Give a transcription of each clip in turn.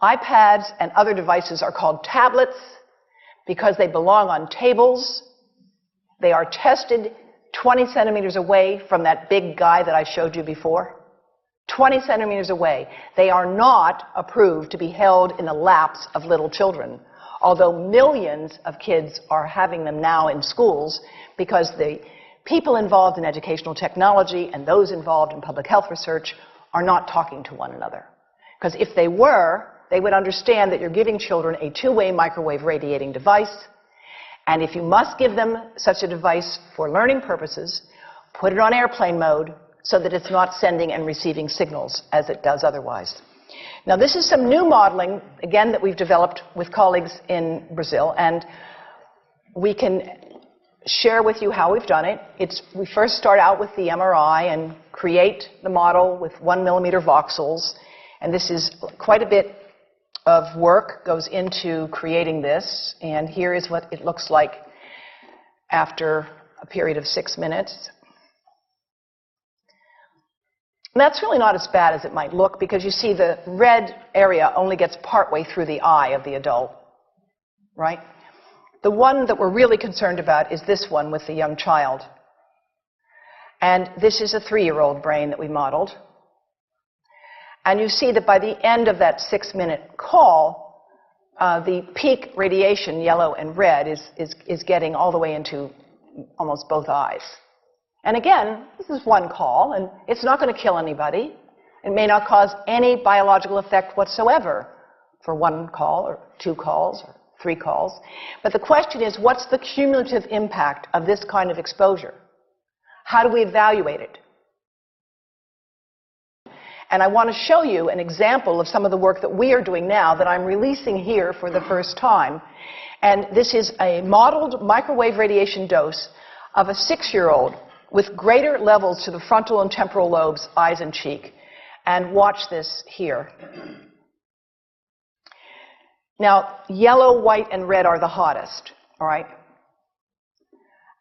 iPads and other devices are called tablets because they belong on tables. They are tested 20 centimeters away from that big guy that I showed you before. 20 centimeters away. They are not approved to be held in the laps of little children, although millions of kids are having them now in schools because the people involved in educational technology and those involved in public health research are not talking to one another. Because if they were, they would understand that you're giving children a two-way microwave radiating device, and if you must give them such a device for learning purposes, put it on airplane mode so that it's not sending and receiving signals as it does otherwise. Now, this is some new modeling, again, that we've developed with colleagues in Brazil, and we can share with you how we've done it. We first start out with the MRI and create the model with 1 millimeter voxels, and this is quite a bit of work goes into creating this, and here is what it looks like after a period of 6 minutes. And that's really not as bad as it might look, because you see the red area only gets partway through the eye of the adult, right? The one that we're really concerned about is this one with the young child. And this is a 3-year-old brain that we modeled. And you see that by the end of that 6-minute call, the peak radiation, yellow and red, is getting all the way into almost both eyes. And again, this is one call, and it's not going to kill anybody. It may not cause any biological effect whatsoever for 1 call or 2 calls or 3 calls. But the question is, what's the cumulative impact of this kind of exposure? How do we evaluate it? And I want to show you an example of some of the work that we are doing now that I'm releasing here for the first time. And this is a modeled microwave radiation dose of a 6-year-old with greater levels to the frontal and temporal lobes, eyes and cheek. And watch this here. Now, yellow, white, and red are the hottest, all right?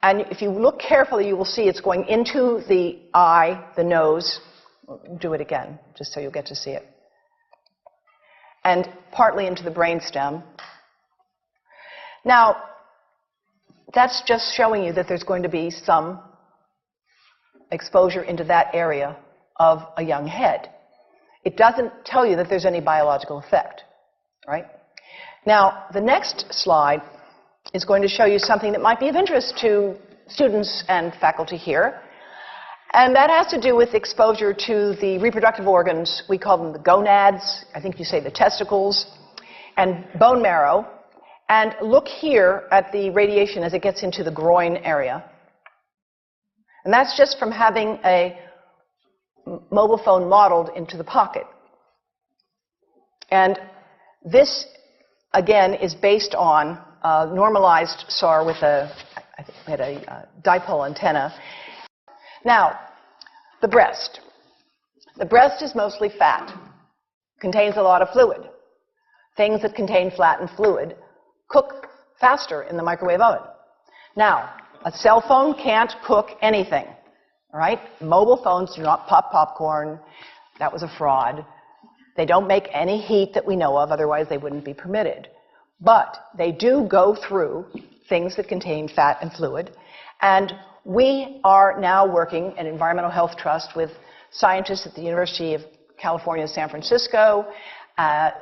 And if you look carefully, you will see it's going into the eye, the nose. Do it again, just so you'll get to see it. And partly into the brainstem. Now, that's just showing you that there's going to be some exposure into that area of a young head. It doesn't tell you that there's any biological effect, right? Now, the next slide is going to show you something that might be of interest to students and faculty here. And that has to do with exposure to the reproductive organs. We call them the gonads. I think you say the testicles. And bone marrow. And look here at the radiation as it gets into the groin area. And that's just from having a mobile phone modeled into the pocket. And this, again, is based on a normalized SAR with I think we had a dipole antenna. Now, the breast. The breast is mostly fat, contains a lot of fluid. Things that contain fat and fluid cook faster in the microwave oven. Now, a cell phone can't cook anything, all right? Mobile phones do not pop popcorn. That was a fraud. They don't make any heat that we know of, otherwise they wouldn't be permitted. But they do go through things that contain fat and fluid. And we are now working at Environmental Health Trust with scientists at the University of California, San Francisco,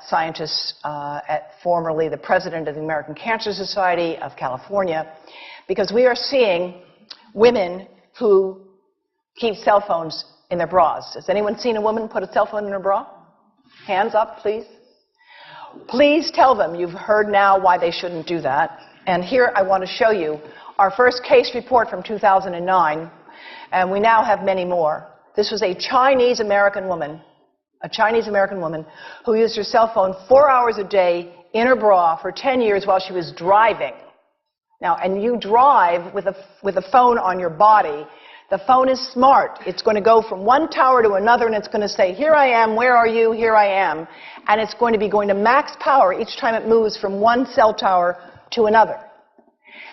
scientists at formerly the president of the American Cancer Society of California, because we are seeing women who keep cell phones in their bras. Has anyone seen a woman put a cell phone in her bra? Hands up, please. Please tell them you've heard now why they shouldn't do that. And here I want to show you our first case report from 2009, and we now have many more. This was a Chinese-American woman who used her cell phone 4 hours a day in her bra for 10 years while she was driving. Now, and you drive with a phone on your body. The phone is smart. It's going to go from one tower to another, and it's going to say, here I am, where are you, here I am. And it's going to be going to max power each time it moves from one cell tower to another.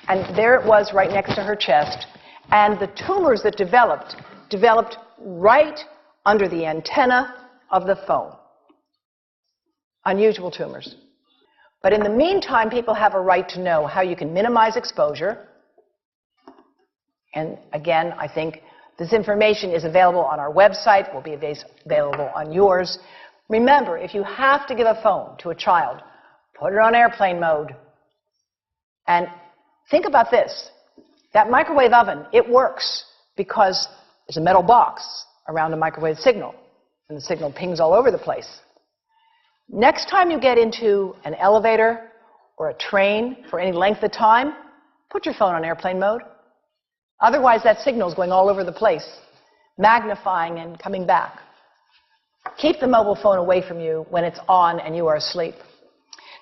And there it was right next to her chest. And the tumors that developed right under the antenna of the phone. unusual tumors. But in the meantime, people have a right to know how you can minimize exposure. And again, I think this information is available on our website, will be available on yours. Remember, if you have to give a phone to a child, put it on airplane mode. And think about this. That microwave oven, it works because there's a metal box around the microwave signal, and the signal pings all over the place. Next time you get into an elevator or a train for any length of time, put your phone on airplane mode. Otherwise, that signal is going all over the place, magnifying and coming back. Keep the mobile phone away from you when it's on and you are asleep.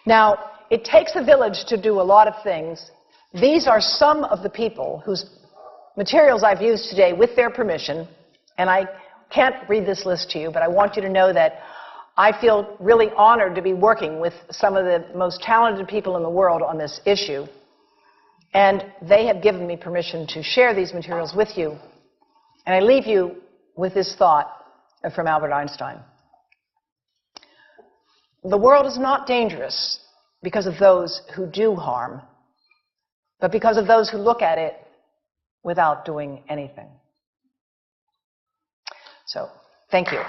Now, it takes a village to do a lot of things. These are some of the people whose materials I've used today with their permission, and I can't read this list to you, but I want you to know that I feel really honored to be working with some of the most talented people in the world on this issue. And they have given me permission to share these materials with you. And I leave you with this thought from Albert Einstein. The world is not dangerous because of those who do harm, but because of those who look at it without doing anything. So, thank you.